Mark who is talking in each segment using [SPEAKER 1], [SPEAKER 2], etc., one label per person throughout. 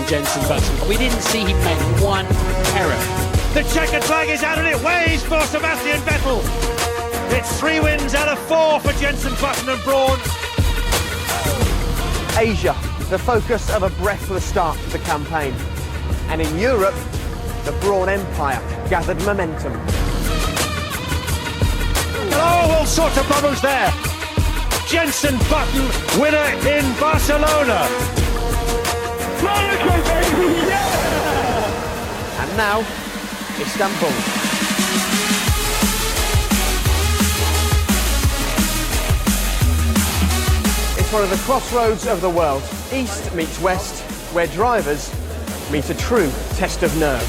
[SPEAKER 1] Jenson Button. We didn't see him make one error.
[SPEAKER 2] The checkered flag is out and it waves for Sebastian Vettel. It's 3 wins out of 4 for Jenson Button and Brawn.
[SPEAKER 3] Asia, the focus of a breathless start to the campaign. And in Europe, the Brawn Empire gathered momentum.
[SPEAKER 2] Oh, all sorts of bubbles there. Jenson Button, winner in Barcelona.
[SPEAKER 3] Monaco, baby, yeah! And now, Istanbul. It's one of the crossroads of the world. East meets west, where drivers meet a true test of nerve.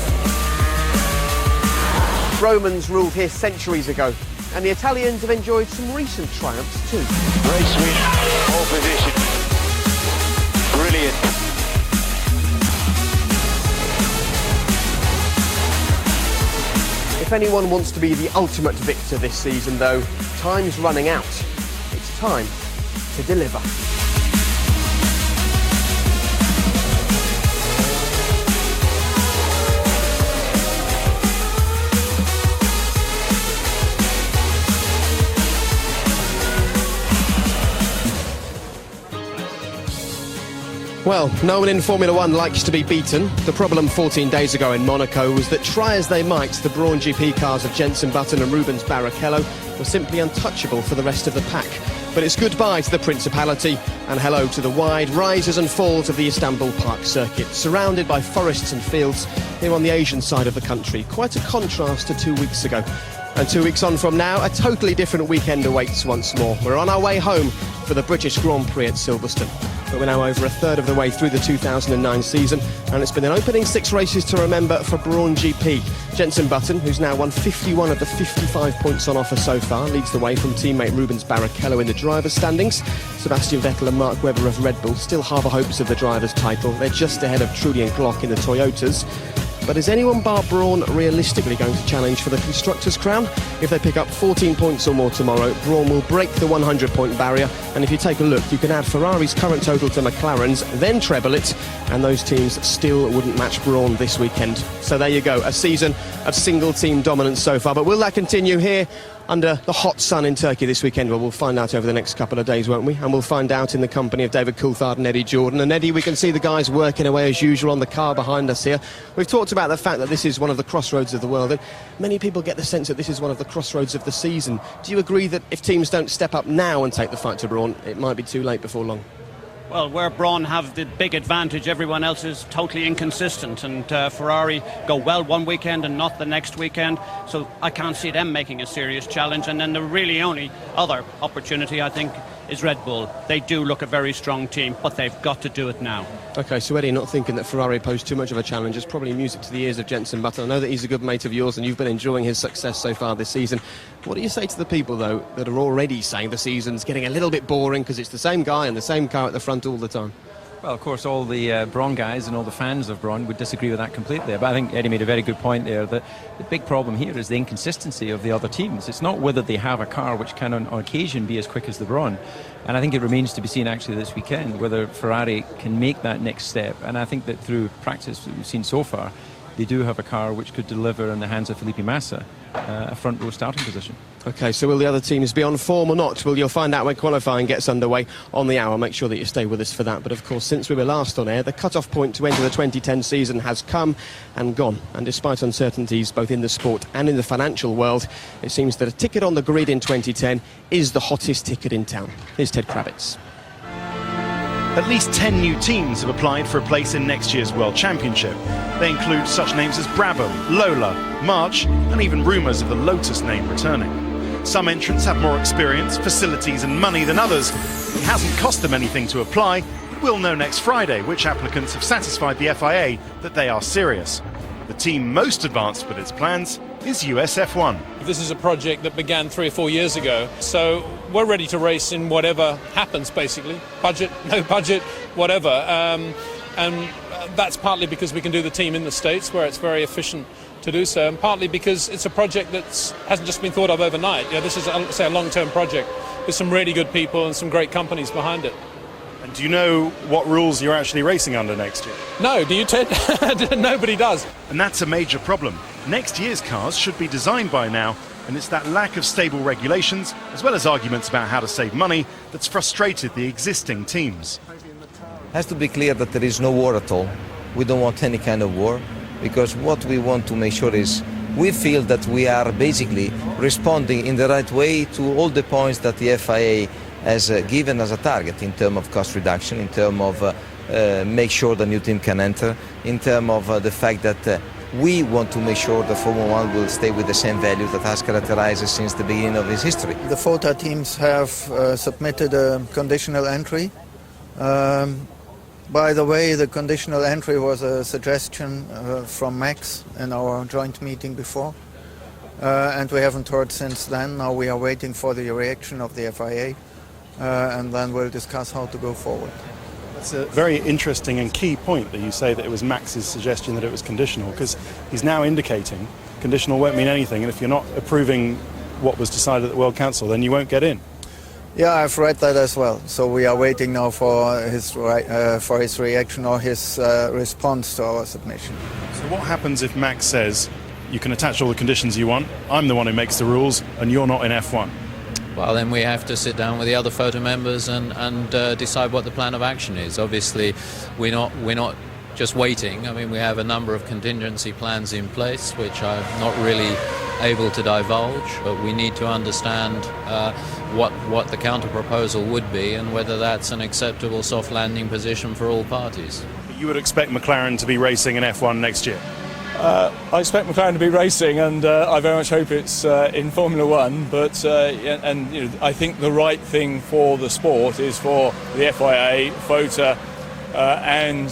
[SPEAKER 3] Romans ruled here centuries ago, and the Italians have enjoyed some recent triumphs too.
[SPEAKER 4] Race win, pole position. Brilliant.
[SPEAKER 3] If anyone wants to be the ultimate victor this season, though, time's running out. It's time to deliver. Well, no one in Formula One likes to be beaten. The problem 14 days ago in Monaco was that, try as they might, the Brawn GP cars of Jenson Button and Rubens Barrichello were simply untouchable for the rest of the pack. But it's goodbye to the Principality and hello to the wide rises and falls of the Istanbul Park circuit, surrounded by forests and fields here on the Asian side of the country. Quite a contrast to 2 weeks ago. And 2 weeks on from now, a totally different weekend awaits once more. We're on our way home for the British Grand Prix at Silverstone. But we're now over a third of the way through the 2009 season, and it's been an opening 6 races to remember for Brawn GP. Jenson Button, who's now won 51 of the 55 points on offer so far, leads the way from teammate Rubens Barrichello in the driver's standings. Sebastian Vettel and Mark Webber of Red Bull still harbour hopes of the driver's title. They're just ahead of Trulli and Glock in the Toyotas. But is anyone bar Brawn realistically going to challenge for the Constructors' crown? If they pick up 14 points or more tomorrow, Brawn will break the 100-point barrier. And if you take a look, you can add Ferrari's current total to McLaren's, then treble it, and those teams still wouldn't match Brawn this weekend. So there you go, a season of single-team dominance so far. But will that continue here under the hot sun in Turkey this weekend? Well, we'll find out over the next couple of days, won't we? And we'll find out in the company of David Coulthard and Eddie Jordan. And Eddie, we can see the guys working away as usual on the car behind us here. We've talked about the fact that this is one of the crossroads of the world, and many people get the sense that this is one of the crossroads of the season. Do you agree that if teams don't step up now and take the fight to Brawn, it might be too late before long?
[SPEAKER 5] Well, where Brawn have the big advantage, everyone else is totally inconsistent, and Ferrari go well one weekend and not the next weekend, so I can't see them making a serious challenge. And then the really only other opportunity, I think, is Red Bull. They do look a very strong team, but they've got to do it now. OK, so Eddie, not thinking that Ferrari posed too much of a challenge. It's probably music to the ears of Jenson Button. I know that he's a good mate of yours and you've been enjoying his success so far this season. What do you say to the people, though, that are already saying the season's getting a little bit boring because it's the same guy and the same car at the front all the time?
[SPEAKER 6] Well, of course, all the Brawn guys and all the fans of Brawn would disagree with that completely. But I think Eddie made a very good point there, that the big problem here is the inconsistency of the other teams. It's not whether they have a car which can on occasion be as quick as the Brawn. And I think it remains to be seen actually this weekend whether Ferrari can make that next step. And I think that through practice that we've seen so far, they do have a car which could deliver in the hands of Felipe Massa a front row starting position. OK, so will the other teams be on form or not? Well, you'll find out when qualifying gets underway on the hour. Make sure that you stay with us for that. But of course, since we were last on air, the cut-off point to enter the 2010 season has come and gone. And despite uncertainties both in the sport and in the financial world, it seems that a ticket on the grid in 2010 is the hottest ticket in town. Here's Ted Kravitz.
[SPEAKER 7] At least 10 new teams have applied for a place in next year's World Championship. They include such names as Brabham, Lola, March, and even rumours of the Lotus name returning. Some entrants have more experience, facilities and money than others. It hasn't cost them anything to apply, but we'll know next Friday which applicants have satisfied the FIA that they are serious. The team most advanced with its plans is US F1.
[SPEAKER 8] This is a project that began 3 or 4 years ago, so we're ready to race in whatever happens, basically. Budget, no budget, whatever. And that's partly because we can do the team in the States, where it's very efficient to do so, and partly because it's a project that hasn't just been thought of overnight. You know, this is, a long-term project with some really good people and some great companies behind it.
[SPEAKER 7] Do you know what rules you're actually racing under next year?
[SPEAKER 8] No, do you, Ted? Nobody does.
[SPEAKER 7] And that's a major problem. Next year's cars should be designed by now, and it's that lack of stable regulations, as well as arguments about how to save money, that's frustrated the existing teams.
[SPEAKER 9] It has to be clear that there is no war at all. We don't want any kind of war, because what we want to make sure is we feel that we are basically responding in the right way to all the points that the FIA has given as a target in terms of cost reduction, in terms of make sure the new team can enter, in terms of the fact that we want to make sure the Formula 1 will stay with the same values that has characterized it since the beginning of its history.
[SPEAKER 10] The FOTA teams have submitted a conditional entry. By the way, the conditional entry was a suggestion from Max in our joint meeting before, and we haven't heard since then. Now we are waiting for the reaction of the FIA, and then we'll discuss how to go forward.
[SPEAKER 7] That's a very interesting and key point that you say that it was Max's suggestion that it was conditional, because he's now indicating conditional won't mean anything, and if you're not approving what was decided at the World Council, then you won't get in.
[SPEAKER 10] Yeah, I've read that as well. So we are waiting now for his reaction or his response to our submission.
[SPEAKER 7] So what happens if Max says you can attach all the conditions you want, I'm the one who makes the rules, and you're not in F1?
[SPEAKER 11] Well, then we have to sit down with the other FOTA members and decide what the plan of action is. Obviously, we're not just waiting. I mean, we have a number of contingency plans in place, which I'm not really able to divulge, but we need to understand what the counter-proposal would be and whether that's an acceptable soft landing position for all parties.
[SPEAKER 7] You would expect McLaren to be racing in F1 next year?
[SPEAKER 8] I expect McLaren to be racing, and I very much hope it's in Formula 1. But I think the right thing for the sport is for the FIA, FOTA, and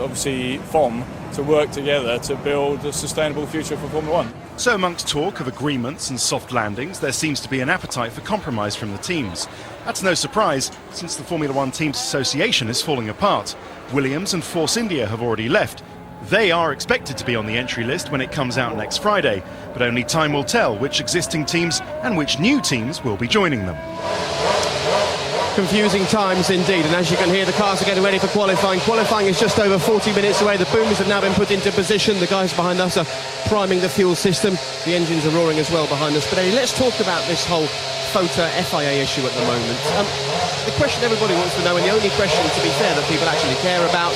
[SPEAKER 8] obviously FOM to work together to build a sustainable future for Formula 1.
[SPEAKER 7] So amongst talk of agreements and soft landings, there seems to be an appetite for compromise from the teams. That's no surprise, since the Formula 1 Teams Association is falling apart. Williams and Force India have already left. They are expected to be on the entry list when it comes out next Friday, but only time will tell which existing teams and which new teams will be joining them.
[SPEAKER 3] Confusing times indeed, and as you can hear, the cars are getting ready for qualifying. Qualifying is just over 40 minutes away. The booms have now been put into position. The guys behind us are priming the fuel system. The engines are roaring as well behind us. But let's talk about this whole FOTA FIA issue at the moment. The question everybody wants to know, and the only question, to be fair, that people actually care about,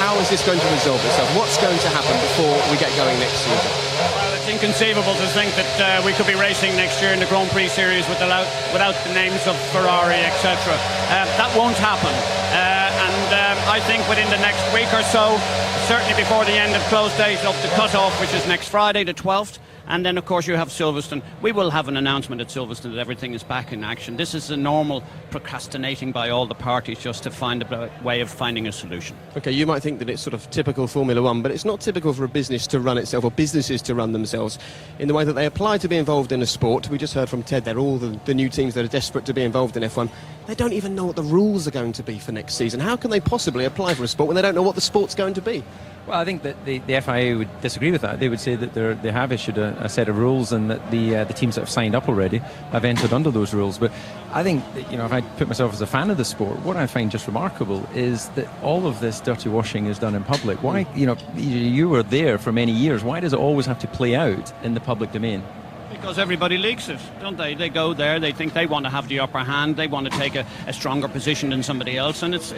[SPEAKER 3] how is this going to resolve itself? What's going to happen before we get going next season?
[SPEAKER 5] Well, it's inconceivable to think that we could be racing next year in the Grand Prix series without the names of Ferrari, etc. That won't happen. And I think within the next week or so, certainly before the end of close date of the cut-off, which is next Friday, the 12th, and then, of course, you have Silverstone. We will have an announcement at Silverstone that everything is back in action. This is the normal procrastinating by all the parties just to find a way of finding a solution.
[SPEAKER 3] OK, you might think that it's sort of typical Formula 1, but it's not typical for a business to run itself, or businesses to run themselves, in the way that they apply to be involved in a sport. We just heard from Ted there, all the new teams that are desperate to be involved in F1. They don't even know what the rules are going to be for next season. How can they possibly apply for a sport when they don't know what the sport's going to be?
[SPEAKER 6] Well, I think that the FIA would disagree with that. They would say that they have issued a set of rules, and that the teams that have signed up already have entered under those rules. But I think that, if I put myself as a fan of the sport, what I find just remarkable is that all of this dirty washing is done in public. Why, you were there for many years. Why does it always have to play out in the public domain?
[SPEAKER 5] Because everybody leaks it, don't they? They go there, they think they want to have the upper hand, they want to take a stronger position than somebody else, and it's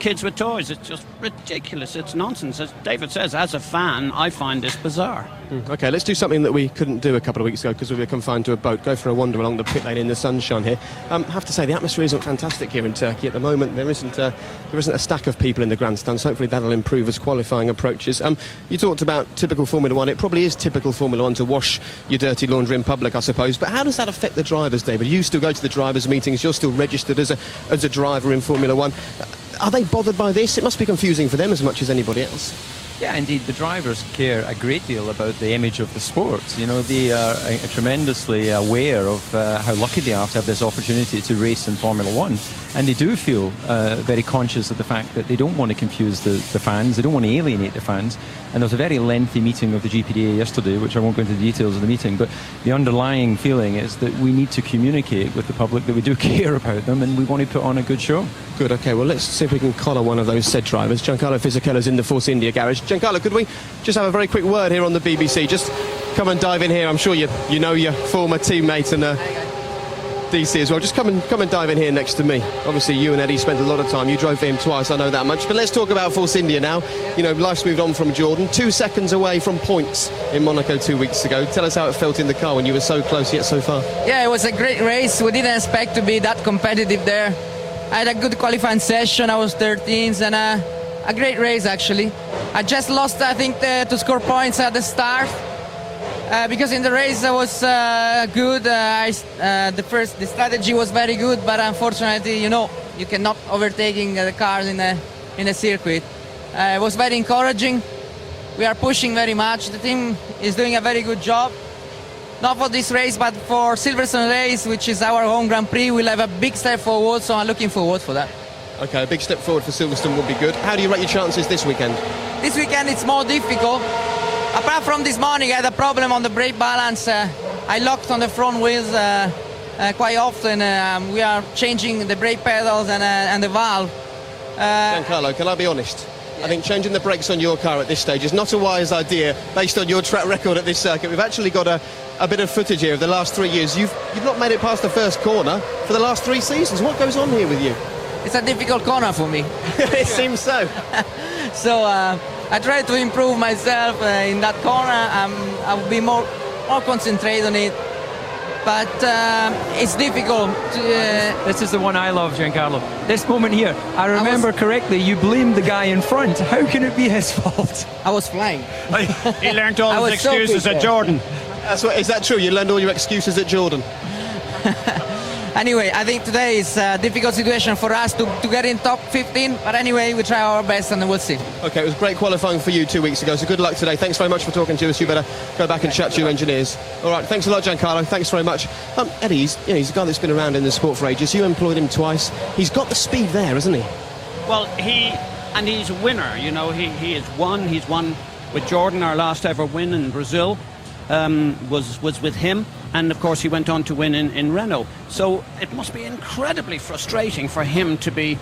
[SPEAKER 5] kids with toys. It's just ridiculous. It's nonsense. As David says, as a fan, I find this bizarre.
[SPEAKER 3] OK, let's do something that we couldn't do a couple of weeks ago because we were confined to a boat. Go for a wander along the pit lane in the sunshine here. I have to say, the atmosphere isn't fantastic here in Turkey at the moment. There isn't a stack of people in the grandstands. Hopefully that'll improve as qualifying approaches. You talked about typical Formula 1. It probably is typical Formula 1 to wash your dirty laundry in public, I suppose. But how does that affect the drivers, David? You still go to the drivers' meetings. You're still registered as a driver in Formula 1. Are they bothered by this? It must be confusing for them as much as anybody else.
[SPEAKER 6] Yeah, indeed, the drivers care a great deal about the image of the sport. You know, they are tremendously aware of how lucky they are to have this opportunity to race in Formula One. And they do feel very conscious of the fact that they don't want to confuse the fans, they don't want to alienate the fans. And there was a very lengthy meeting of the GPDA yesterday, which I won't go into the details of the meeting, but the underlying feeling is that we need to communicate with the public that we do care about them and we want to put on a good show.
[SPEAKER 3] Good, okay, well, let's see if we can collar one of those said drivers. Giancarlo Fisichella's in the Force India garage. Giancarlo, could we just have a very quick word here on the BBC? Just come and dive in here. I'm sure you know your former teammate and DC as well. Just come and dive in here next to me. Obviously, you and Eddie spent a lot of time. You drove for him twice, I know that much. But let's talk about Force India now. You know, life's moved on from Jordan. 2 seconds away from points in Monaco 2 weeks ago. Tell us how it felt in the car when you were so close yet so far.
[SPEAKER 12] Yeah, it was a great race. We didn't expect to be that competitive there. I had a good qualifying session. I was 13th and a great race, actually. I just lost, I think, to score points at the start. Because in the race I was good, the strategy was very good, but unfortunately, you know, you cannot overtaking the cars in a circuit. It was very encouraging. We are pushing very much. The team is doing a very good job. Not for this race, but for Silverstone race, which is our home Grand Prix, we'll have a big step forward, so I'm looking forward for that.
[SPEAKER 3] Okay, a big step forward for Silverstone would be good. How do you rate your chances this weekend?
[SPEAKER 12] This weekend it's more difficult. Apart from this morning, I had a problem on the brake balance. I locked on the front wheels quite often. We are changing the brake pedals and the valve.
[SPEAKER 3] Giancarlo, can I be honest? Yeah. I think changing the brakes on your car at this stage is not a wise idea based on your track record at this circuit. We've actually got a bit of footage here of the last 3 years. You've not made it past the first corner for the last 3 seasons. What goes on here with you?
[SPEAKER 12] It's a difficult corner for me.
[SPEAKER 3] It seems so.
[SPEAKER 12] So I try to improve myself in that corner. I will be more concentrated on it. But it's difficult.
[SPEAKER 6] This is the one I love, Giancarlo. This moment here, I remember correctly, you blamed the guy in front. How can it be his fault?
[SPEAKER 12] I was flying.
[SPEAKER 5] He learned all his excuses at Jordan.
[SPEAKER 3] Is that true? You learned all your excuses at Jordan?
[SPEAKER 12] Anyway, I think today is a difficult situation for us to get in top 15. But anyway, we try our best and we'll see.
[SPEAKER 3] OK, it was great qualifying for you 2 weeks ago, so good luck today. Thanks very much for talking to us. You better go back and chat to your engineers. All right, thanks a lot, Giancarlo. Thanks very much. Eddie, he's a guy that's been around in the sport for ages. You employed him twice. He's got the speed there, hasn't he?
[SPEAKER 5] Well, he's a winner. You know, he has won. He's won with Jordan. Our last ever win in Brazil was with him. And, of course, he went on to win in Renault. So it must be incredibly frustrating for him to be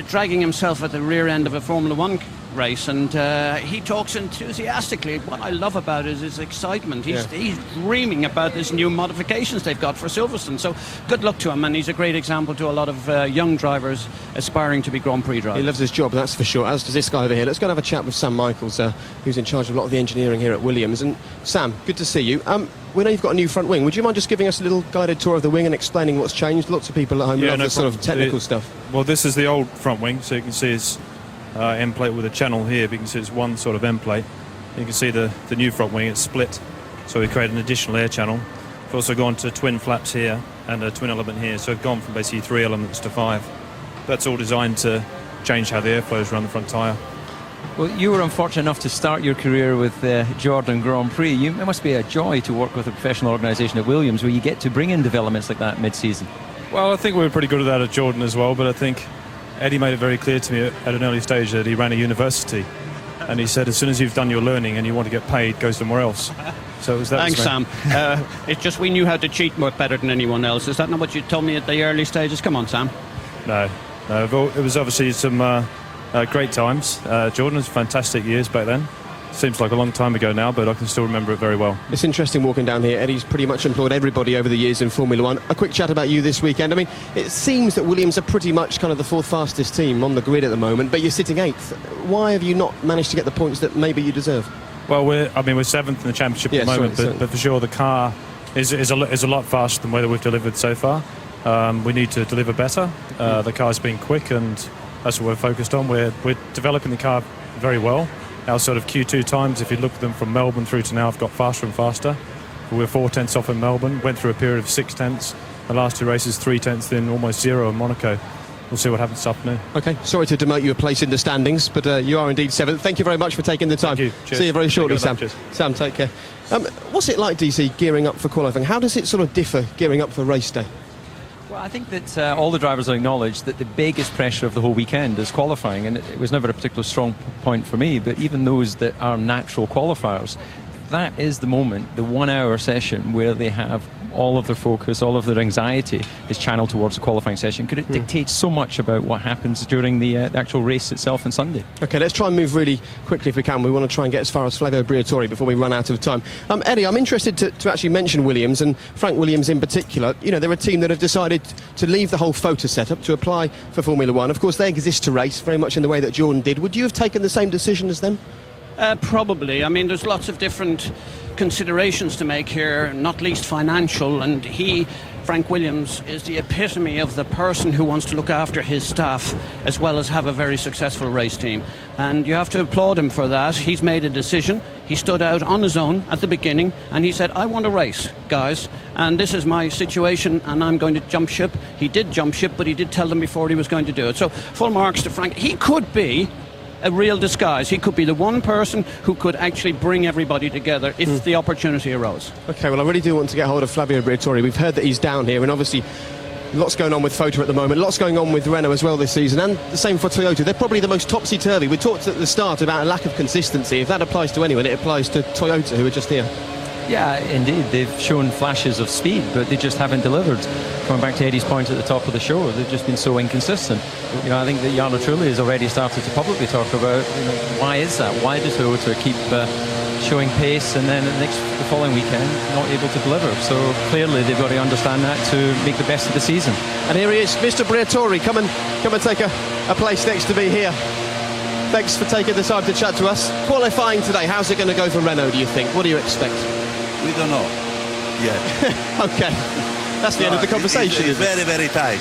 [SPEAKER 5] dragging himself at the rear end of a Formula One race. And he talks enthusiastically. What I love about it is his excitement. He's dreaming about this new modifications they've got for Silverstone. So good luck to him. And he's a great example to a lot of young drivers aspiring to be Grand Prix drivers.
[SPEAKER 3] He loves his job, that's for sure, as does this guy over here. Let's go and have a chat with Sam Michaels, who's in charge of a lot of the engineering here at Williams. And Sam, good to see you. We know you've got a new front wing. Would you mind just giving us a little guided tour of the wing and explaining what's changed? Lots of people at home love this sort of technical stuff.
[SPEAKER 13] Well, this is the old front wing, so you can see it's end plate with a channel here, but you can see it's one sort of end plate. You can see the new front wing, it's split, so we created an additional air channel. We've also gone to twin flaps here and a twin element here, so we've gone from basically 3 elements to 5. That's all designed to change how the air flows around the front tyre.
[SPEAKER 6] Well, you were unfortunate enough to start your career with Jordan Grand Prix. It must be a joy to work with a professional organisation at Williams where you get to bring in developments like that mid-season.
[SPEAKER 13] Well, I think we were pretty good at that at Jordan as well, but I think Eddie made it very clear to me at an early stage that he ran a university, and he said as soon as you've done your learning and you want to get paid, go somewhere else. So it was that.
[SPEAKER 5] Thanks, Sam. It's just we knew how to cheat much better than anyone else. Is that not what you told me at the early stages? Come on, Sam.
[SPEAKER 13] No, it was obviously some great times. Jordan was fantastic years back then. Seems like a long time ago now, but I can still remember it very well.
[SPEAKER 3] It's interesting walking down here. Eddie's pretty much employed everybody over the years in Formula One. A quick chat about you this weekend. I mean, it seems that Williams are pretty much kind of the 4th fastest team on the grid at the moment, but you're sitting 8th. Why have you not managed to get the points that maybe you deserve?
[SPEAKER 13] Well, we're 7th in the championship at the moment, but for sure the car is a lot faster than whether we've delivered so far. We need to deliver better. The car's been quick, and that's what we're focused on. We're developing the car very well. Our sort of Q2 times, if you look at them from Melbourne through to now, have got faster and faster. We're 4 tenths off in Melbourne, went through a period of 6 tenths. The last 2 races, 3 tenths, then almost 0 in Monaco. we'll see what happens this afternoon.
[SPEAKER 3] Okay, sorry to demote you a place in the standings, but you are indeed 7th. Thank you very much for taking the time.
[SPEAKER 13] Thank you. Cheers.
[SPEAKER 3] See you very shortly, Sam.
[SPEAKER 13] Cheers.
[SPEAKER 3] Sam, take care. What's it like, DC, gearing up for qualifying? How does it sort of differ gearing up for race day?
[SPEAKER 6] Well, I think that all the drivers will acknowledge that the biggest pressure of the whole weekend is qualifying, and it was never a particularly strong point for me, but even those that are natural qualifiers, that is the moment, the 1 hour session where they have all of their focus, all of their anxiety is channeled towards the qualifying session, because it dictates so much about what happens during the actual race itself on Sunday. Okay, let's try and move really quickly if we can. We want to try and get as far as Flavio Briatore before we run out of time. Eddie, I'm interested to actually mention Williams, and Frank Williams in particular. You know, they're a team that have decided to leave the whole photo setup to apply for Formula One. Of course, they exist to race, very much in the way that Jordan did. Would you have taken the same decision as them?
[SPEAKER 5] Probably. I mean, there's lots of different considerations to make here, not least financial, and Frank Williams, is the epitome of the person who wants to look after his staff as well as have a very successful race team, and you have to applaud him for that. He's made a decision. He stood out on his own at the beginning and he said, I want to race, guys, and this is my situation and I'm going to jump ship. He did jump ship, but he did tell them before he was going to do it. So full marks to Frank. He could be a real disguise. He could be the one person who could actually bring everybody together if the opportunity arose. Okay, well, I really do want to get hold of Flavio Briatore. We've heard that he's down here, and obviously lots going on with Fota at the moment, lots going on with Renault as well this season, and the same for Toyota. They're probably the most topsy-turvy. We talked at the start about a lack of consistency. If that applies to anyone, it applies to Toyota, who are just here. Yeah, indeed. They've shown flashes of speed, but they just haven't delivered. Coming back to Eddie's point at the top of the show, they've just been so inconsistent. You know, I think that Jarno Trulli has already started to publicly talk about, you know, why is that? Why does Toyota keep showing pace and then the following weekend not able to deliver? So clearly they've got to understand that to make the best of the season. And here he is, Mr. Briatore. Come and take a place next to me here. Thanks for taking the time to chat to us. Qualifying today, how's it going to go for Renault, do you think? What do you expect?
[SPEAKER 14] We don't know yet.
[SPEAKER 3] Okay, that's the end of the conversation.
[SPEAKER 14] It's very, very tight.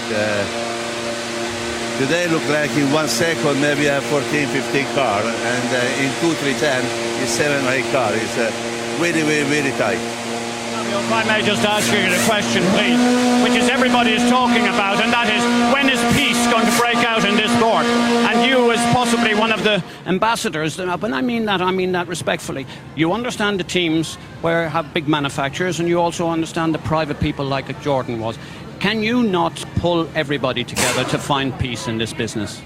[SPEAKER 14] Today look like in 1 second maybe a 14, 15 car, and in 2, 3, 10 it's 7 or 8 car. It's really, really, really tight.
[SPEAKER 5] If I may just ask you a question, please, which is everybody is talking about, and that is, when is peace going to break out in this sport? And you, as possibly one of the ambassadors, when I mean that respectfully, you understand the teams where have big manufacturers, and you also understand the private people like Jordan was. Can you not pull everybody together to find peace in this business?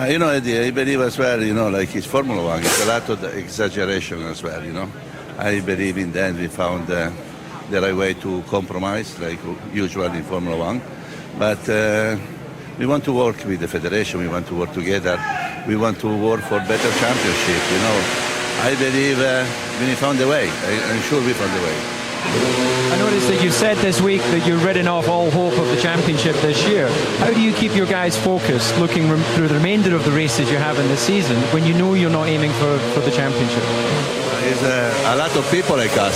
[SPEAKER 14] You know, Eddie, I believe as well, you know, like it's Formula One, it's a lot of exaggeration as well, you know. I believe in that we found the right way to compromise, like usual in Formula One. But we want to work with the federation, we want to work together, we want to work for better championship, you know. I believe we found a way. I'm sure we found a way.
[SPEAKER 6] I noticed that you said this week that you're written off all hope of the championship this year. How do you keep your guys focused looking through the remainder of the races you have in this season when you know you're not aiming for the championship?
[SPEAKER 14] There's a lot of people like us.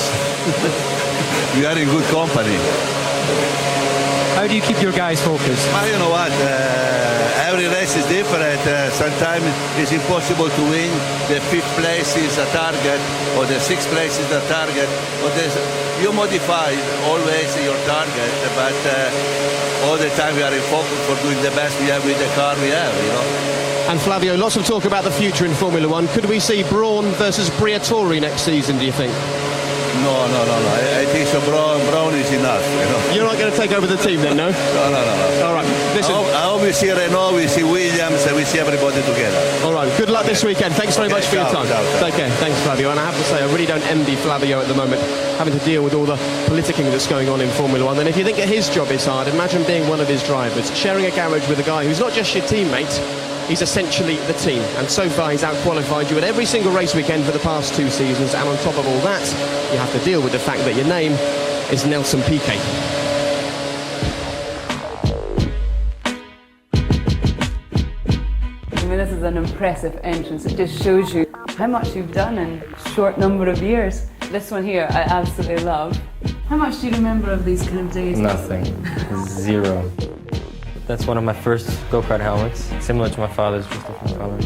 [SPEAKER 14] We are in good company.
[SPEAKER 6] How do you keep your guys focused?
[SPEAKER 14] Well, you know what? Every race is different. Sometimes it's impossible to win. The 5th place is a target, or the 6th place is a target. But you modify always your target, but all the time we are in focus for doing the best we have with the car we have, you know.
[SPEAKER 3] And Flavio, lots of talk about the future in Formula One. Could we see Brawn versus Briatore next season, do you think?
[SPEAKER 14] No. I think so. Brawn is enough. You know?
[SPEAKER 3] You're not going to take over the team then, no?
[SPEAKER 14] No.
[SPEAKER 3] All right. Listen.
[SPEAKER 14] I hope we see Renault, we see Williams, and we see everybody together.
[SPEAKER 3] All right. Good luck this weekend. Thanks very much for your time. Take care. Thanks, Flavio. And I have to say, I really don't envy Flavio at the moment, having to deal with all the politicking that's going on in Formula One. And if you think that his job is hard, imagine being one of his drivers, sharing a garage with a guy who's not just your teammate, he's essentially the team, and so far he's out-qualified you at every single race weekend for the past 2 seasons, and on top of all that, you have to deal with the fact that your name is Nelson Piquet.
[SPEAKER 15] I mean, this is an impressive entrance. It just shows you how much you've done in a short number of years. This one here, I absolutely love. How much do you remember of these kind of days?
[SPEAKER 16] Nothing. Zero. That's one of my first go-kart helmets, similar to my father's, just different colour.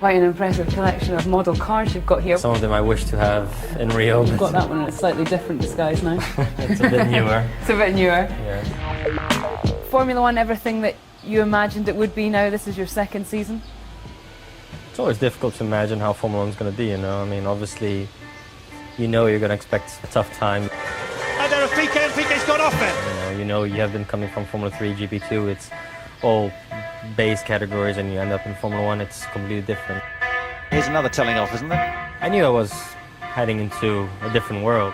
[SPEAKER 15] Quite an impressive collection of model cars you've got here.
[SPEAKER 16] Some of them I wish to have in Rio.
[SPEAKER 15] You've got that one in a slightly different disguise now.
[SPEAKER 16] It's a bit newer.
[SPEAKER 15] It's a bit newer.
[SPEAKER 16] Yeah.
[SPEAKER 15] Formula One, everything that you imagined it would be now this is your second season?
[SPEAKER 16] It's always difficult to imagine how Formula 1 is going to be, you know. I mean, obviously, you know you're going to expect a tough time.
[SPEAKER 2] And there are Piquet, and Piquet's gone off it.
[SPEAKER 16] You know, you have been coming from Formula 3, GP2, it's all base categories, and you end up in Formula 1, it's completely different.
[SPEAKER 17] Here's another telling off, isn't there?
[SPEAKER 16] I knew I was heading into a different world.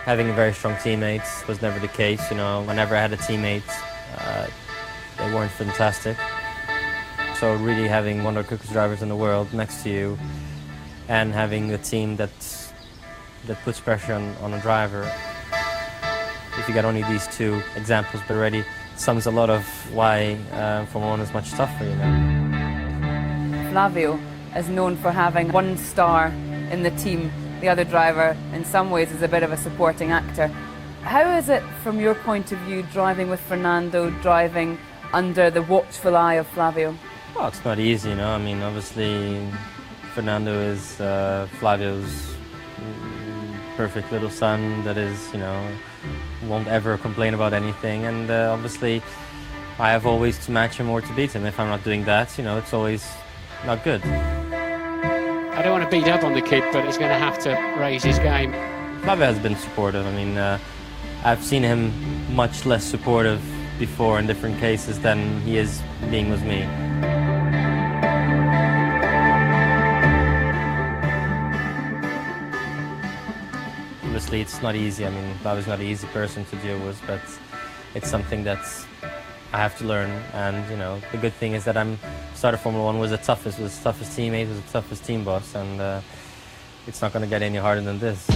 [SPEAKER 16] Having very strong teammates was never the case, you know. Whenever I had a teammate, they weren't fantastic. So really having one of the quickest drivers in the world next to you and having a team that puts pressure on a driver. If you get only these two examples, but already sums a lot of why Formula 1 is much tougher, you know.
[SPEAKER 15] Flavio is known for having one star in the team. The other driver, in some ways, is a bit of a supporting actor. How is it, from your point of view, driving with Fernando, driving under the watchful eye of Flavio?
[SPEAKER 16] Well, it's not easy, you know. I mean, obviously, Fernando is Flavio's perfect little son that is, you know, won't ever complain about anything. And obviously, I have always to match him or to beat him. If I'm not doing that, you know, it's always not good.
[SPEAKER 1] I don't want to beat up on the kid, but he's going to have to raise his game.
[SPEAKER 16] Flavio has been supportive. I mean, I've seen him much less supportive before in different cases than he is being with me. Obviously, it's not easy. I mean, Flavio's not an easy person to deal with, but it's something that I have to learn. And, you know, the good thing is that I'm started Formula 1 was the toughest teammate, was the toughest team boss, and it's not going to get any harder than this.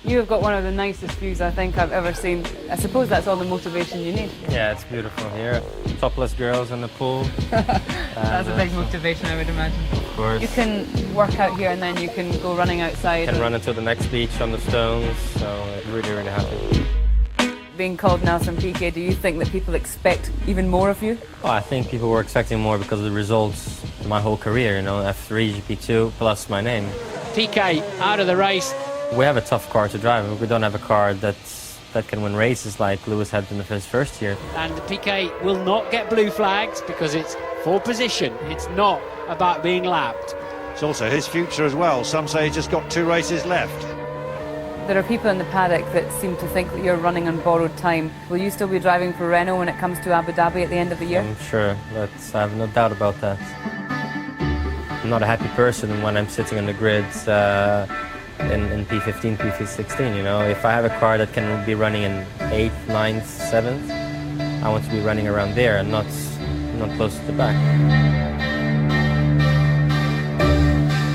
[SPEAKER 15] You have got one of the nicest views I think I've ever seen. I suppose that's all the motivation you need.
[SPEAKER 16] Yeah, it's beautiful here. Topless girls in the pool.
[SPEAKER 15] That's a big motivation, I would imagine.
[SPEAKER 16] Of course.
[SPEAKER 15] You can work out here and then you can go running outside.
[SPEAKER 16] You can run into the next beach on the stones, so I'm really, really happy.
[SPEAKER 15] Being called Nelson Piquet, do you think that people expect even more of you?
[SPEAKER 16] Well, I think people were expecting more because of the results in my whole career, you know, F3, GP2, plus my name.
[SPEAKER 1] Piquet out of the race.
[SPEAKER 16] We have a tough car to drive. We don't have a car that can win races like Lewis had in his first year.
[SPEAKER 1] And Piquet will not get blue flags because it's for position. It's not about being lapped.
[SPEAKER 2] It's also his future as well. Some say he's just got 2 races left.
[SPEAKER 15] There are people in the paddock that seem to think that you're running on borrowed time. Will you still be driving for Renault when it comes to Abu Dhabi at the end of the year?
[SPEAKER 16] I'm sure. I have no doubt about that. I'm not a happy person when I'm sitting on the grids in P15, P16, you know. If I have a car that can be running in 8th, 9th, 7th, I want to be running around there and not close to the back.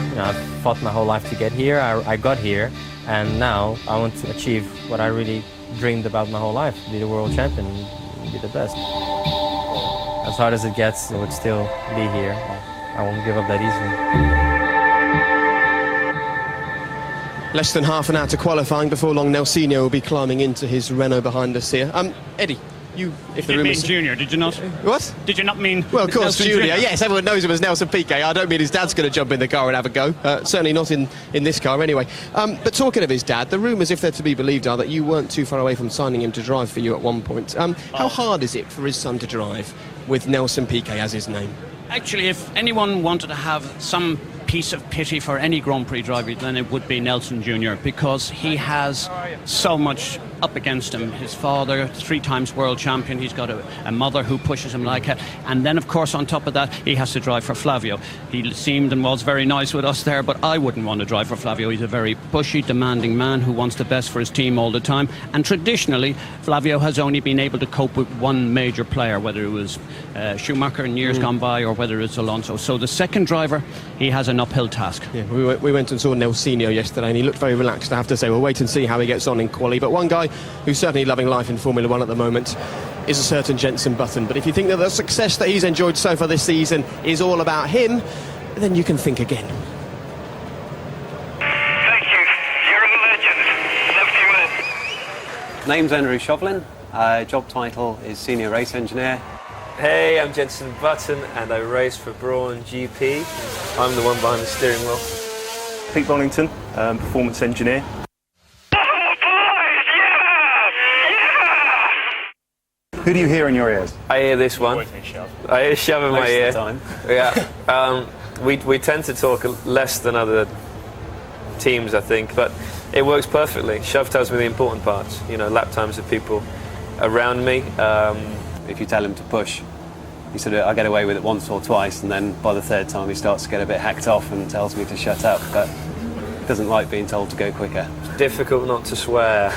[SPEAKER 16] You know, I've fought my whole life to get here. I got here, and now I want to achieve what I really dreamed about my whole life, be the world champion, be the best. As hard as it gets, I would still be here. I won't give up that easily.
[SPEAKER 3] Less than half an hour to qualifying. Before long, Nelsinho will be climbing into his Renault behind us here. Eddie, if the
[SPEAKER 5] mean Junior, did you not?
[SPEAKER 3] What?
[SPEAKER 5] Did you not mean?
[SPEAKER 3] Well, of course,
[SPEAKER 5] Nelson
[SPEAKER 3] Junior. Yes, everyone knows him as Nelson Piquet. I don't mean his dad's going to jump in the car and have a go. Certainly not in this car, anyway. But talking of his dad, the rumours, if they're to be believed, are that you weren't too far away from signing him to drive for you at one point. How hard is it for his son to drive with Nelson Piquet as his name?
[SPEAKER 5] Actually, if anyone wanted to have some piece of pity for any Grand Prix driver, then it would be Nelson Jr. because he has so much up against him. His father, 3 times world champion, he's got a mother who pushes him like hell, and then of course on top of that he has to drive for Flavio. He seemed and was very nice with us there, but I wouldn't want to drive for Flavio. He's a very pushy, demanding man who wants the best for his team all the time, and traditionally Flavio has only been able to cope with one major player, whether it was Schumacher in years gone by or whether it's Alonso. So the second driver, he has an uphill task.
[SPEAKER 3] Yeah, we went and saw Nelsinho yesterday and he looked very relaxed, I have to say. We'll wait and see how he gets on in quali. But one guy who's certainly loving life in Formula 1 at the moment is a certain Jenson Button. But if you think that the success that he's enjoyed so far this season is all about him, then you can think again.
[SPEAKER 4] Thank you. You're a legend. Love you, man.
[SPEAKER 18] Name's Andrew Shovlin. Job title is Senior Race Engineer.
[SPEAKER 19] Hey, I'm Jenson Button and I race for Brawn GP. I'm the one behind the steering wheel.
[SPEAKER 20] Pete Bonington, Performance Engineer.
[SPEAKER 4] Oh, boys! Yeah!
[SPEAKER 7] Who do you hear in your ears?
[SPEAKER 19] I hear this one. I hear Shove in my ear. Yeah. We tend to talk less than other teams, I think, but it works perfectly. Shove tells me the important parts, you know, lap times of people around me.
[SPEAKER 18] If you tell him to push, he sort of, I get away with it once or twice, and then by the third time he starts to get a bit hacked off and tells me to shut up, but he doesn't like being told to go quicker.
[SPEAKER 19] It's difficult not to swear.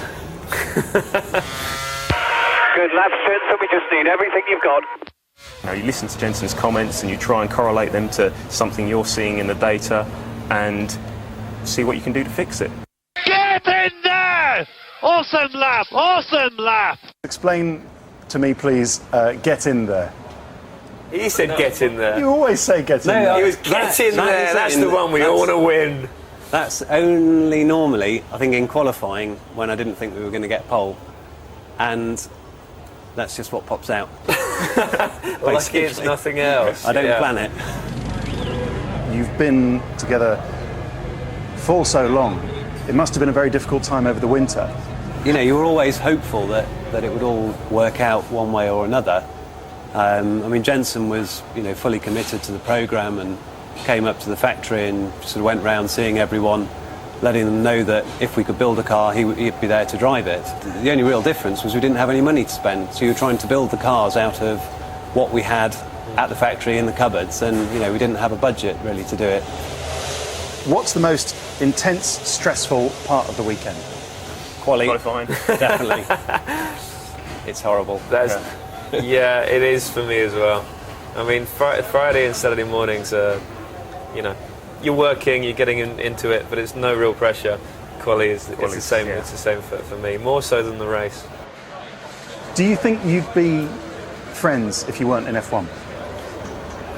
[SPEAKER 4] Good lap, Jensen. We just need everything you've got.
[SPEAKER 20] Now, you listen to Jensen's comments and you try and correlate them to something you're seeing in the data and see what you can do to fix it.
[SPEAKER 2] Get in there! Awesome lap! Awesome lap!
[SPEAKER 7] Explain to me, please, get in there.
[SPEAKER 19] He said get in there.
[SPEAKER 7] You always say get in there.
[SPEAKER 19] He was get in there. That's the one we all want to win.
[SPEAKER 18] That's only normally, I think, in qualifying when I didn't think we were going to get pole. And that's just what pops out.
[SPEAKER 19] Lucky it's nothing else.
[SPEAKER 18] I don't plan it.
[SPEAKER 7] You've been together for so long. It must have been a very difficult time over the winter.
[SPEAKER 18] You know, you were always hopeful that it would all work out one way or another. I mean, Jensen was, you know, fully committed to the programme and came up to the factory and sort of went round seeing everyone, letting them know that if we could build a car, he'd be there to drive it. The only real difference was we didn't have any money to spend, so you were trying to build the cars out of what we had at the factory in the cupboards, and, you know, we didn't have a budget really to do it.
[SPEAKER 7] What's the most intense, stressful part of the weekend?
[SPEAKER 20] Qualifying.
[SPEAKER 18] Definitely. It's horrible.
[SPEAKER 19] Yeah, it is for me as well. I mean, Friday and Saturday mornings are, you know, you're working, you're getting into it, but it's no real pressure. Quali is the same. Yeah. It's the same for me, more so than the race.
[SPEAKER 7] Do you think you'd be friends if you weren't in F1?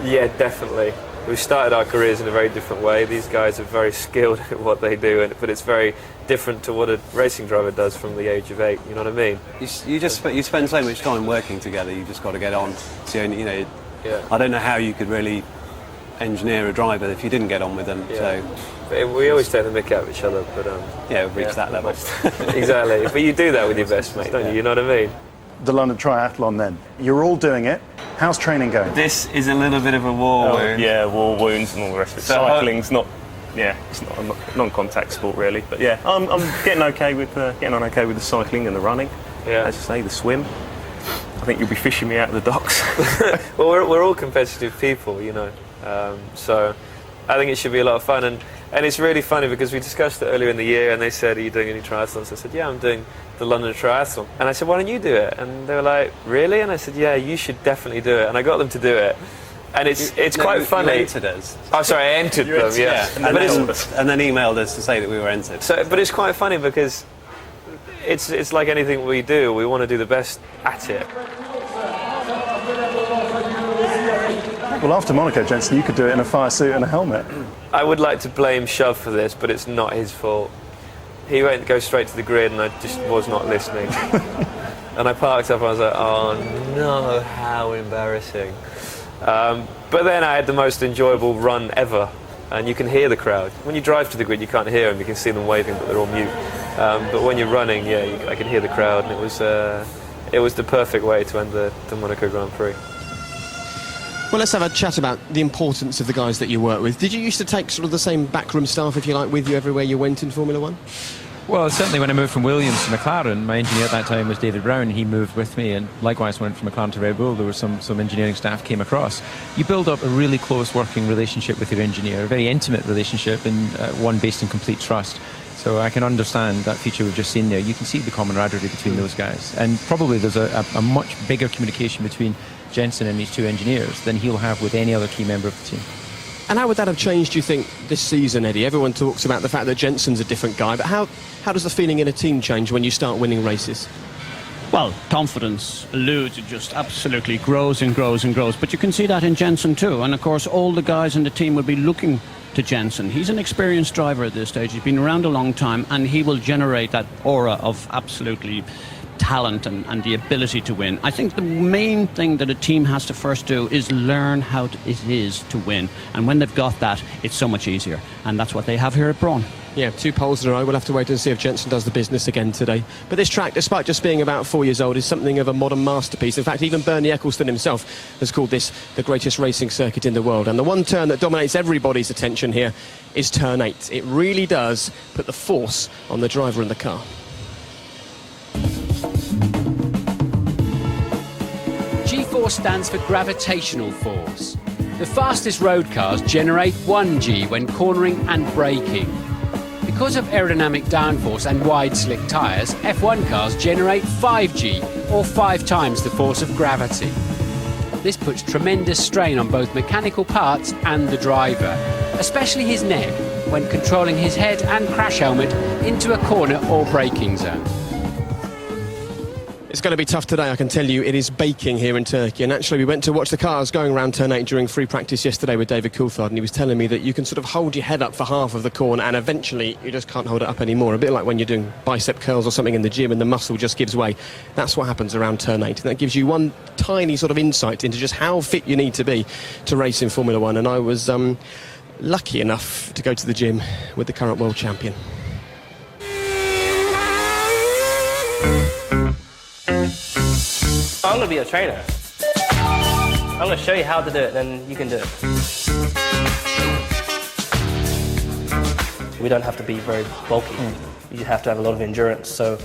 [SPEAKER 19] Yeah, definitely. We've started our careers in a very different way. These guys are very skilled at what they do, but it's very different to what a racing driver does from the age of 8. You know what I mean?
[SPEAKER 18] You spend so much time working together. You just got to get on. It's the only, you know.
[SPEAKER 19] Yeah.
[SPEAKER 18] I don't know how you could really engineer a driver if you didn't get on with them.
[SPEAKER 19] Yeah.
[SPEAKER 18] So
[SPEAKER 19] we always take the mick out of each other, but
[SPEAKER 18] yeah, we've reached that level.
[SPEAKER 19] Exactly. But you do that with your best mate, don't you? You know what I mean?
[SPEAKER 7] The London Triathlon, then. You're all doing it. How's training going?
[SPEAKER 19] This is a little bit of a war wound.
[SPEAKER 20] Yeah, war wounds and all the rest of it.
[SPEAKER 19] So
[SPEAKER 20] cycling's not. Yeah, it's not a non-contact sport really. But yeah, I'm getting on okay with the cycling and the running.
[SPEAKER 19] Yeah.
[SPEAKER 20] As you say, the swim. I think you'll be fishing me out of the docks.
[SPEAKER 19] Well, we're all competitive people, you know. So I think it should be a lot of fun, and it's really funny because we discussed it earlier in the year, and they said, "Are you doing any triathlons?" I said, "Yeah, I'm doing the London Triathlon." And I said, "Why don't you do it?" And they were like, "Really?" And I said, "Yeah, you should definitely do it." And I got them to do it. And it's quite funny.
[SPEAKER 18] You entered us.
[SPEAKER 19] Oh, sorry, I entered them. Yeah.
[SPEAKER 18] And then emailed us to say that we were entered.
[SPEAKER 19] So, but it's quite funny because it's like anything we do. We want to do the best at it.
[SPEAKER 7] Well, after Monaco, Jensen, you could do it in a fire suit and a helmet.
[SPEAKER 19] I would like to blame Shove for this, but it's not his fault. He went to go straight to the grid, and I just was not listening. And I parked up, and I was like, "Oh no, how embarrassing!" But then I had the most enjoyable run ever, and you can hear the crowd. When you drive to the grid, you can't hear them. You can see them waving, but they're all mute. But when you're running, yeah, I can hear the crowd, and it was the perfect way to end the Monaco Grand Prix.
[SPEAKER 3] Well, let's have a chat about the importance of the guys that you work with. Did you used to take sort of the same backroom staff, if you like, with you everywhere you went in Formula One?
[SPEAKER 6] Well, certainly when I moved from Williams to McLaren, my engineer at that time was David Brown. He moved with me, and likewise when I went from McLaren to Red Bull, there was some engineering staff came across. You build up a really close working relationship with your engineer, a very intimate relationship, and one based in complete trust. So I can understand that feature we've just seen there. You can see the camaraderie between those guys, and probably there's a much bigger communication between Jensen and these two engineers than he'll have with any other key member of the team.
[SPEAKER 3] And how would that have changed, do you think, this season, Eddie? Everyone talks about the fact that Jensen's a different guy, but how does the feeling in a team change when you start winning races?
[SPEAKER 21] Well, confidence, Lud, just absolutely grows and grows and grows. But you can see that in Jensen too. And of course, all the guys in the team will be looking to Jensen. He's an experienced driver at this stage. He's been around a long time, and he will generate that aura of absolutely talent and the ability to win. I think the main thing that a team has to first do is learn how it is to win. And when they've got that, it's so much easier. And that's what they have here at Brawn.
[SPEAKER 3] Yeah, 2 poles in a row. We'll have to wait and see if Jensen does the business again today. But this track, despite just being about 4 years old, is something of a modern masterpiece. In fact, even Bernie Ecclestone himself has called this the greatest racing circuit in the world. And the one turn that dominates everybody's attention here is turn 8. It really does put the force on the driver and the car.
[SPEAKER 1] G-force stands for gravitational force. The fastest road cars generate 1G when cornering and braking. Because of aerodynamic downforce and wide slick tyres, F1 cars generate 5G, or 5 times the force of gravity. This puts tremendous strain on both mechanical parts and the driver, especially his neck, when controlling his head and crash helmet into a corner or braking zone.
[SPEAKER 3] It's going to be tough today, I can tell you. It is baking here in Turkey. And actually, we went to watch the cars going around turn 8 during free practice yesterday with David Coulthard, and he was telling me that you can sort of hold your head up for half of the corner, and eventually you just can't hold it up anymore. A bit like when you're doing bicep curls or something in the gym and the muscle just gives way. That's what happens around turn 8. And that gives you one tiny sort of insight into just how fit you need to be to race in Formula 1. And I was lucky enough to go to the gym with the current world champion.
[SPEAKER 9] I'm going to be a trainer. I'm going to show you how to do it, then you can do it. We don't have to be very bulky. You have to have a lot of endurance. So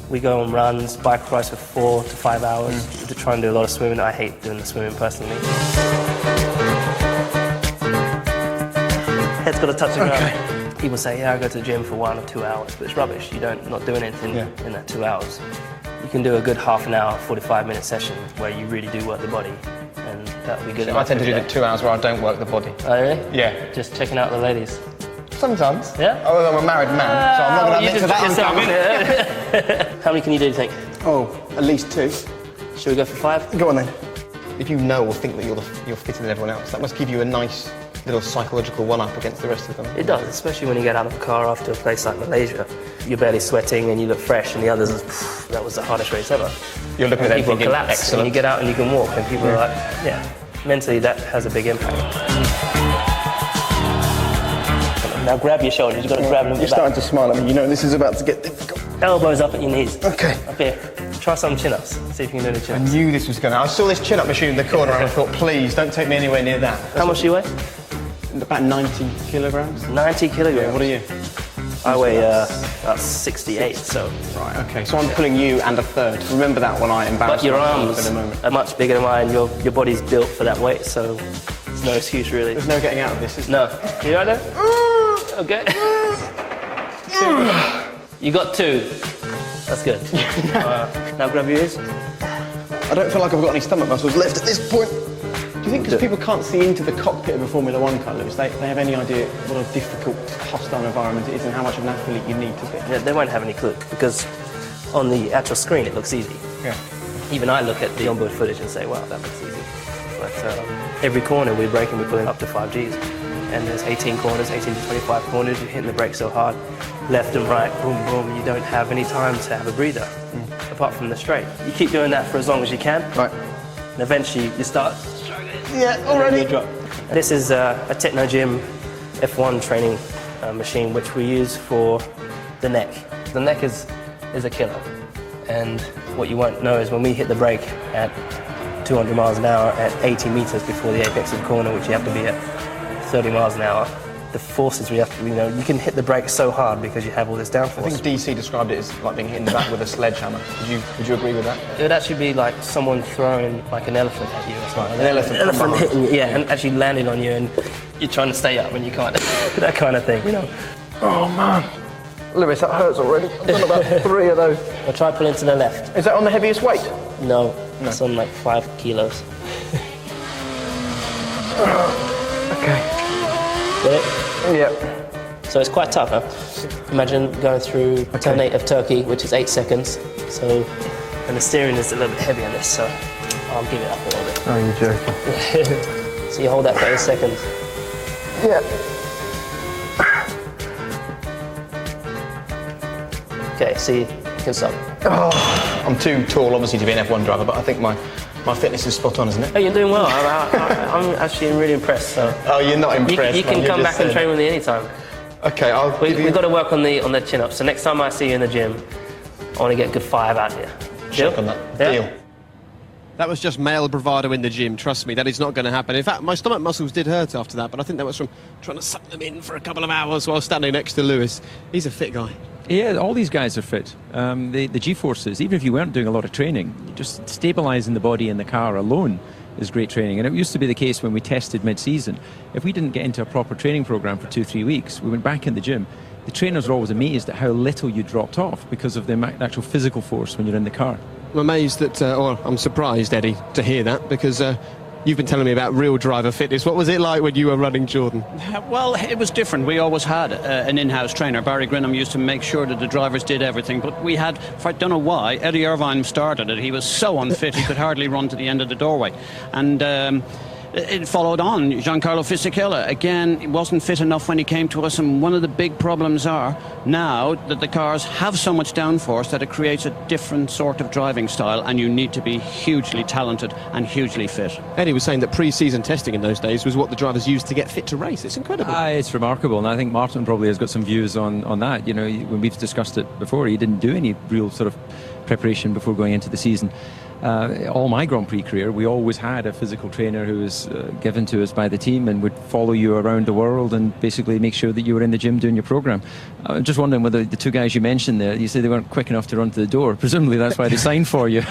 [SPEAKER 9] we go on runs, bike rides for 4 to 5 hours to try and do a lot of swimming. I hate doing the swimming personally. Head's got to touch the ground. People say, yeah, I go to the gym for 1 or 2 hours, but it's rubbish. You don't not doing anything in that 2 hours. You can do a good half an hour, 45-minute session where you really do work the body, and that'll be good.
[SPEAKER 22] I tend to do the 2 hours where I don't work the body.
[SPEAKER 9] Oh, really?
[SPEAKER 22] Yeah.
[SPEAKER 9] Just checking out the ladies?
[SPEAKER 22] Sometimes.
[SPEAKER 9] Yeah?
[SPEAKER 22] Although I'm a married man, so I'm not going to admit to that.
[SPEAKER 9] How many can you do, you think?
[SPEAKER 22] Oh, at least 2.
[SPEAKER 9] Should we go for 5?
[SPEAKER 22] Go on then. If you know or think that you're fitter than everyone else, that must give you a nice little psychological one-up against the rest of them.
[SPEAKER 9] It does, especially when you get out of the car after a place like Malaysia. You're barely sweating and you look fresh, and the others, that was the hardest race ever.
[SPEAKER 22] You're looking at them
[SPEAKER 9] people
[SPEAKER 22] thinking,
[SPEAKER 9] collapse,
[SPEAKER 22] excellent.
[SPEAKER 9] and you get out and you can walk, and people are like, yeah, mentally that has a big impact. Now grab your shoulders, you've got to grab them.
[SPEAKER 22] You're starting to smile at me, you know this is about to get difficult.
[SPEAKER 9] Elbows up at your knees.
[SPEAKER 22] Okay.
[SPEAKER 9] Up here. Try some chin-ups, see if you can do any chin-ups.
[SPEAKER 22] I knew this was going to. I saw this chin-up machine in the corner and I thought, please, don't take me anywhere near that.
[SPEAKER 9] How much do you weigh?
[SPEAKER 22] About 90 kilograms.
[SPEAKER 9] 90 kilograms?
[SPEAKER 22] Yeah, what are you?
[SPEAKER 9] I weigh about 68, so...
[SPEAKER 22] Right, okay, so I'm pulling you and a third. Remember that when I embarrass
[SPEAKER 9] But your
[SPEAKER 22] myself
[SPEAKER 9] arms
[SPEAKER 22] in a moment.
[SPEAKER 9] are much bigger than mine, your body's built for that weight, so there's no excuse really.
[SPEAKER 22] There's no getting out of this, is
[SPEAKER 9] there? No. You right there? Okay. You got 2. That's good. Now grab your ears.
[SPEAKER 22] I don't feel like I've got any stomach muscles left at this point. Do you think because people can't see into the cockpit of a Formula 1 car, Lewis, they have any idea what a difficult, hostile environment it is and how much of an athlete you need to be?
[SPEAKER 9] Yeah, they won't have any clue, because on the actual screen it looks easy.
[SPEAKER 22] Yeah.
[SPEAKER 9] Even I look at the onboard footage and say, wow, that looks easy. But every corner we're braking, we're pulling up to 5 Gs. And there's 18 corners, 18 to 25 corners, you're hitting the brake so hard, left and right, boom, boom, you don't have any time to have a breather, apart from the straight. You keep doing that for as long as you can,
[SPEAKER 22] right.
[SPEAKER 9] And eventually you start struggling.
[SPEAKER 22] Yeah, already.
[SPEAKER 9] Drop. This is a Technogym F1 training machine, which we use for the neck. The neck is a killer, and what you won't know is when we hit the brake at 200 miles an hour at 80 meters before the apex of the corner, which you have to be at 30 miles an hour, the forces we have to, you can hit the brake so hard because you have all this downforce.
[SPEAKER 22] I think DC described it as like being hit in the back with a sledgehammer. Would you agree with that?
[SPEAKER 9] It would actually be like someone throwing like an elephant at you or something.
[SPEAKER 22] An elephant
[SPEAKER 9] hitting you, yeah, and actually landing on you, and you're trying to stay up and you can't. That kind of thing,
[SPEAKER 22] Oh man. Lewis, that hurts already. I've done about 3 of those.
[SPEAKER 9] I'll try pulling to the left.
[SPEAKER 22] Is that on the heaviest weight?
[SPEAKER 9] No, it's on like 5 kilos.
[SPEAKER 22] Okay.
[SPEAKER 9] Get it?
[SPEAKER 22] Yep.
[SPEAKER 9] So it's quite tough, huh? Imagine going through turn 8 of Turkey, which is 8 seconds. So, and the steering is a little bit heavy on this, so I'll give it up a little bit.
[SPEAKER 22] Oh, you're joking.
[SPEAKER 9] So you hold that for 8 seconds.
[SPEAKER 22] Yeah.
[SPEAKER 9] Okay, see, you can stop.
[SPEAKER 22] Oh, I'm too tall, obviously, to be an F1 driver, but I think my fitness is spot on, isn't it?
[SPEAKER 9] Oh, you're doing well. I'm actually really impressed. So.
[SPEAKER 22] Oh, you're not impressed.
[SPEAKER 9] You can come back and train with me anytime.
[SPEAKER 22] Okay,
[SPEAKER 9] We've got to work on the chin-up. So next time I see you in the gym, I want to get a good 5 out here.
[SPEAKER 22] Check on that.
[SPEAKER 9] Yeah?
[SPEAKER 22] Deal.
[SPEAKER 3] That was just male bravado in the gym, trust me, that is not going to happen. In fact, my stomach muscles did hurt after that, but I think that was from trying to suck them in for a couple of hours while standing next to Lewis. He's a fit guy.
[SPEAKER 6] Yeah, all these guys are fit. The G-forces, even if you weren't doing a lot of training, just stabilising the body in the car alone is great training. And it used to be the case when we tested mid-season. If we didn't get into a proper training programme for 2-3 weeks, we went back in the gym. The trainers were always amazed at how little you dropped off because of the actual physical force when you're in the car.
[SPEAKER 3] I'm amazed that, or I'm surprised, Eddie, to hear that, because you've been telling me about real driver fitness. What was it like when you were running, Jordan?
[SPEAKER 5] Well, it was different. We always had an in-house trainer. Barry Grinham used to make sure that the drivers did everything. But we had, I don't know why, Eddie Irvine started it. He was so unfit he could hardly run to the end of the doorway. And it followed on. Giancarlo Fisichella, again, he wasn't fit enough when he came to us. And one of the big problems are now that the cars have so much downforce that it creates a different sort of driving style, and you need to be hugely talented and hugely fit.
[SPEAKER 3] Eddie was saying that pre-season testing in those days was what the drivers used to get fit to race. It's incredible.
[SPEAKER 6] It's remarkable, and I think Martin probably has got some views on that. You know, when we've discussed it before, he didn't do any real sort of preparation before going into the season. All my Grand Prix career, we always had a physical trainer who was given to us by the team and would follow you around the world and basically make sure that you were in the gym doing your programme. I'm just wondering whether the two guys you mentioned there, you say they weren't quick enough to run to the door. Presumably that's why they signed for you.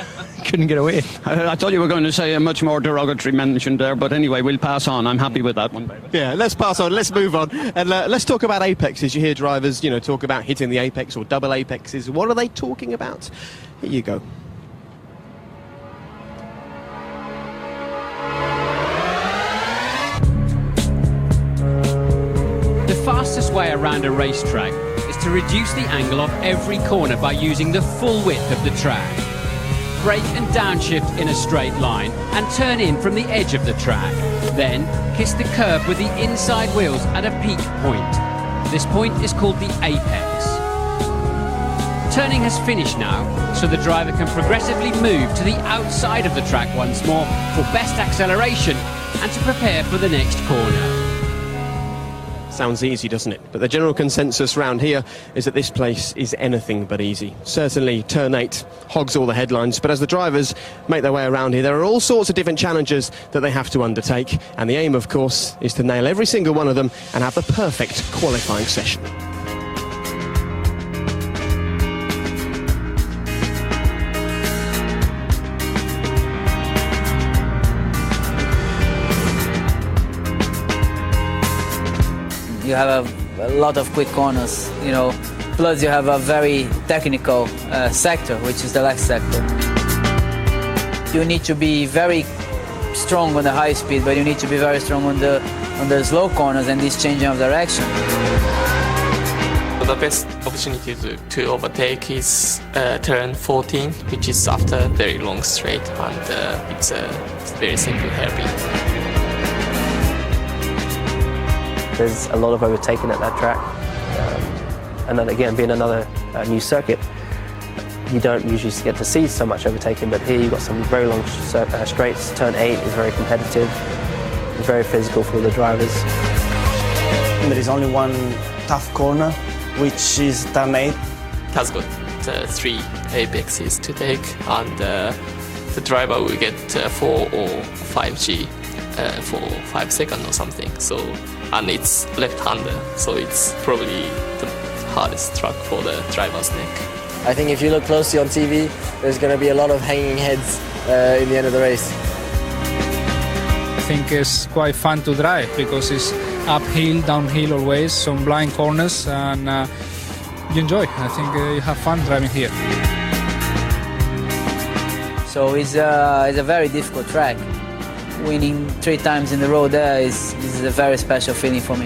[SPEAKER 6] Couldn't get away.
[SPEAKER 5] I thought you were going to say a much more derogatory mention there, but anyway, we'll pass on. I'm happy with that one.
[SPEAKER 3] Yeah, let's pass on. Let's move on. And let's talk about apexes. You hear drivers, talk about hitting the apex or double apexes. What are they talking about? Here you go.
[SPEAKER 1] The fastest way around a racetrack is to reduce the angle of every corner by using the full width of the track. Brake and downshift in a straight line and turn in from the edge of the track. Then kiss the curb with the inside wheels at a peak point. This point is called the apex. Turning has finished now, so the driver can progressively move to the outside of the track once more for best acceleration and to prepare for the next corner.
[SPEAKER 3] Sounds easy, doesn't it? But the general consensus round here is that this place is anything but easy. Certainly Turn 8 hogs all the headlines, but as the drivers make their way around here, there are all sorts of different challenges that they have to undertake, and the aim, of course, is to nail every single one of them and have the perfect qualifying session.
[SPEAKER 10] You have a lot of quick corners, plus you have a very technical sector, which is the last sector. You need to be very strong on the high speed, but you need to be very strong on the slow corners and this changing of direction.
[SPEAKER 11] The best opportunity to overtake is turn 14, which is after a very long straight, and it's a very simple hairpin.
[SPEAKER 9] There's a lot of overtaking at that track, and then again, being another new circuit, you don't usually get to see so much overtaking, but here you've got some very long straights. Turn 8 is very competitive, it's very physical for the drivers.
[SPEAKER 23] There is only one tough corner, which is turn 8.
[SPEAKER 11] It has got 3 apexes to take, and the driver will get 4 or 5G for 5 seconds or something. And it's left-hander, so it's probably the hardest track for the driver's neck.
[SPEAKER 24] I think if you look closely on TV, there's going to be a lot of hanging heads in the end of the race.
[SPEAKER 25] I think it's quite fun to drive because it's uphill, downhill always, some blind corners, and you enjoy. I think you have fun driving here.
[SPEAKER 10] So it's a very difficult track. Winning 3 times in a row there is a very special feeling for me.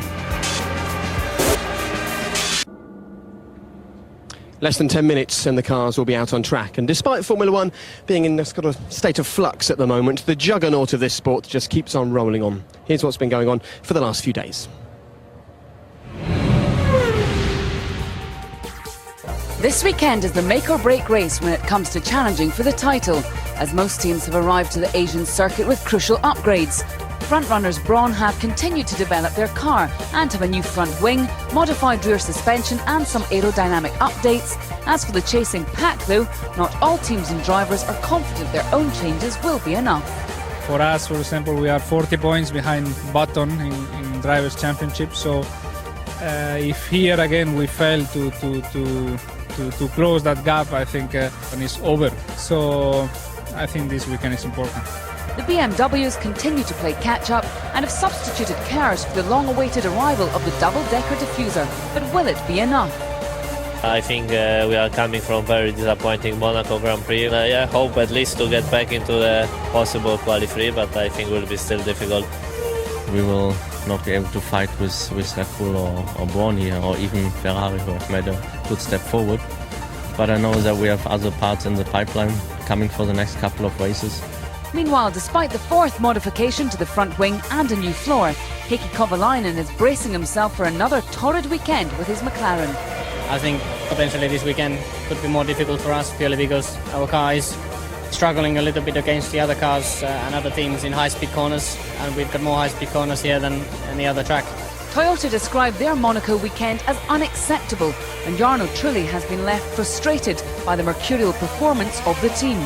[SPEAKER 3] Less than 10 minutes and the cars will be out on track. And despite Formula One being in this kind of state of flux at the moment, the juggernaut of this sport just keeps on rolling on. Here's what's been going on for the last few days.
[SPEAKER 15] This weekend is the make-or-break race when it comes to challenging for the title, as most teams have arrived to the Asian circuit with crucial upgrades. Frontrunners Brawn have continued to develop their car and have a new front wing, modified rear suspension and some aerodynamic updates. As for the chasing pack though, not all teams and drivers are confident their own changes will be enough.
[SPEAKER 25] For us, for example, we are 40 points behind Button in Drivers' Championship, so if here again we fail to close that gap, I think it's over. So I think this weekend is important.
[SPEAKER 15] The BMWs continue to play catch-up and have substituted cars for the long-awaited arrival of the double-decker diffuser. But will it be enough?
[SPEAKER 8] I think we are coming from very disappointing Monaco Grand Prix. I hope at least to get back into the possible quali 3, but I think it will be still difficult.
[SPEAKER 12] We will not be able to fight with Red Bull or Brawn here, or even Ferrari, who have made a good step forward. But I know that we have other parts in the pipeline coming for the next couple of races.
[SPEAKER 15] Meanwhile, despite the fourth modification to the front wing and a new floor, Heikki Kovalainen is bracing himself for another torrid weekend with his McLaren.
[SPEAKER 13] I think potentially this weekend could be more difficult for us purely because our car is struggling a little bit against the other cars and other teams in high-speed corners, and we've got more high-speed corners here than any other track.
[SPEAKER 15] Toyota described their Monaco weekend as unacceptable, and Jarno Trulli has been left frustrated by the mercurial performance of the team.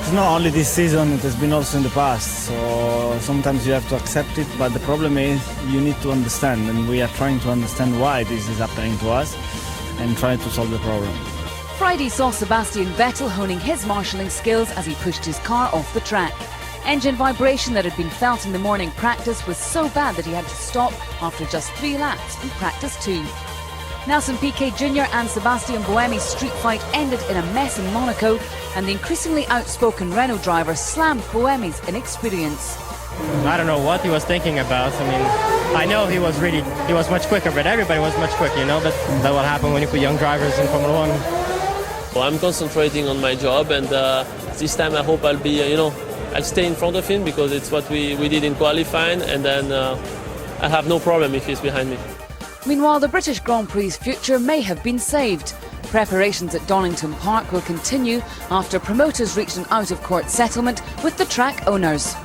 [SPEAKER 23] It's not only this season, it has been also in the past, so sometimes you have to accept it, but the problem is you need to understand, and we are trying to understand why this is happening to us and trying to solve the problem.
[SPEAKER 15] Friday saw Sebastian Vettel honing his marshalling skills as he pushed his car off the track. Engine vibration that had been felt in the morning practice was so bad that he had to stop after just 3 laps in practice 2. Nelson Piquet Jr and Sebastian Buemi's street fight ended in a mess in Monaco, and the increasingly outspoken Renault driver slammed Buemi's inexperience.
[SPEAKER 13] I don't know what he was thinking about. I mean, I know he was much quicker, but everybody was much quicker, you know, but that's what happens when you put young drivers in Formula 1.
[SPEAKER 11] Well, I'm concentrating on my job, and this time I hope I'll be, I'll stay in front of him because it's what we did in qualifying, and then I have no problem if he's behind me.
[SPEAKER 15] Meanwhile, the British Grand Prix's future may have been saved. Preparations at Donington Park will continue after promoters reached an out-of-court settlement with the track owners.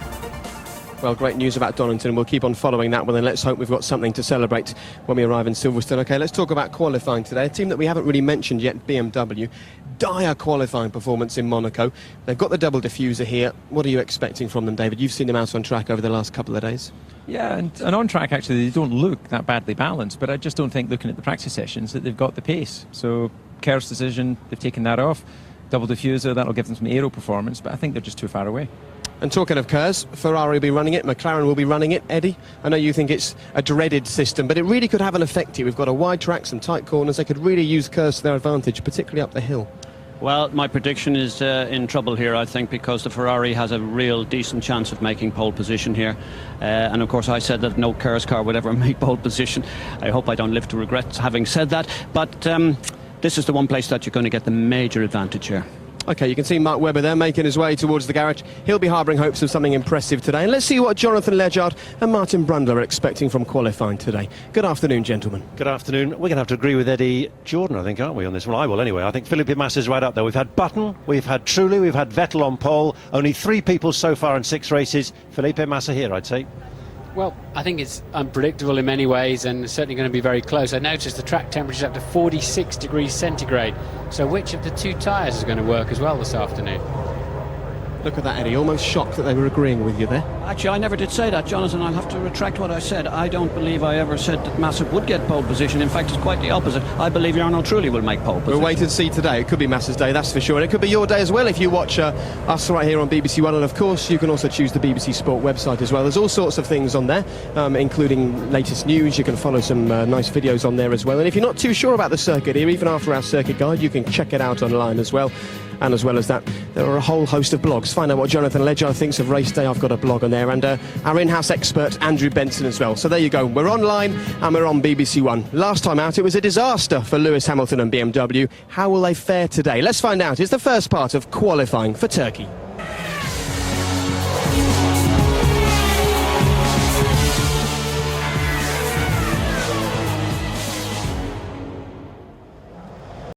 [SPEAKER 3] Well, great news about Donington. We'll keep on following that one, and let's hope we've got something to celebrate when we arrive in Silverstone. OK, let's talk about qualifying today. A team that we haven't really mentioned yet, BMW. Dire qualifying performance in Monaco. They've got the double diffuser here. What are you expecting from them, David? You've seen them out on track over the last couple of days.
[SPEAKER 6] Yeah, and on track, actually, they don't look that badly balanced, but I just don't think, looking at the practice sessions, that they've got the pace. So, Kerr's decision, they've taken that off. Double diffuser, that'll give them some aero performance, but I think they're just too far away.
[SPEAKER 3] And talking of Kerr's, Ferrari will be running it, McLaren will be running it. Eddie, I know you think it's a dreaded system, but it really could have an effect here. We've got a wide track, some tight corners. They could really use Kerr's to their advantage, particularly up the hill.
[SPEAKER 21] Well, my prediction is in trouble here, I think, because the Ferrari has a real decent chance of making pole position here. And of course, I said that no Kerr's car would ever make pole position. I hope I don't live to regret having said that. But this is the one place that you're going to get the major advantage here.
[SPEAKER 3] OK, you can see Mark Webber there making his way towards the garage. He'll be harbouring hopes of something impressive today. And let's see what Jonathan Ledyard and Martin Brundle are expecting from qualifying today. Good afternoon, gentlemen.
[SPEAKER 2] Good afternoon. We're going to have to agree with Eddie Jordan, I think, aren't we, on this one? I will, anyway. I think Felipe Massa's right up there. We've had Button, we've had Trulli, we've had Vettel on pole. Only 3 people so far in 6 races. Felipe Massa here, I'd say.
[SPEAKER 1] Well, I think it's unpredictable in many ways, and certainly going to be very close. I noticed the track temperature is up to 46 degrees centigrade. So which of the 2 tyres is going to work as well this afternoon?
[SPEAKER 3] Look at that, Eddie. Almost shocked that they were agreeing with you there.
[SPEAKER 21] Actually, I never did say that, Jonathan. I'll have to retract what I said. I don't believe I ever said that Massa would get pole position. In fact, it's quite the opposite. I believe Jarno Trulli will make pole position.
[SPEAKER 3] We'll wait and see today. It could be Massa's day, that's for sure. And it could be your day as well if you watch us right here on BBC One. And of course, you can also choose the BBC Sport website as well. There's all sorts of things on there, including latest news. You can follow some nice videos on there as well. And if you're not too sure about the circuit here, even after our circuit guide, you can check it out online as well. And as well as that, there are a whole host of blogs. Find out what Jonathan Ledyard thinks of race day. I've got a blog on there. And our in-house expert, Andrew Benson, as well. So there you go. We're online and we're on BBC One. Last time out, it was a disaster for Lewis Hamilton and BMW. How will they fare today? Let's find out. It's the first part of qualifying for Turkey.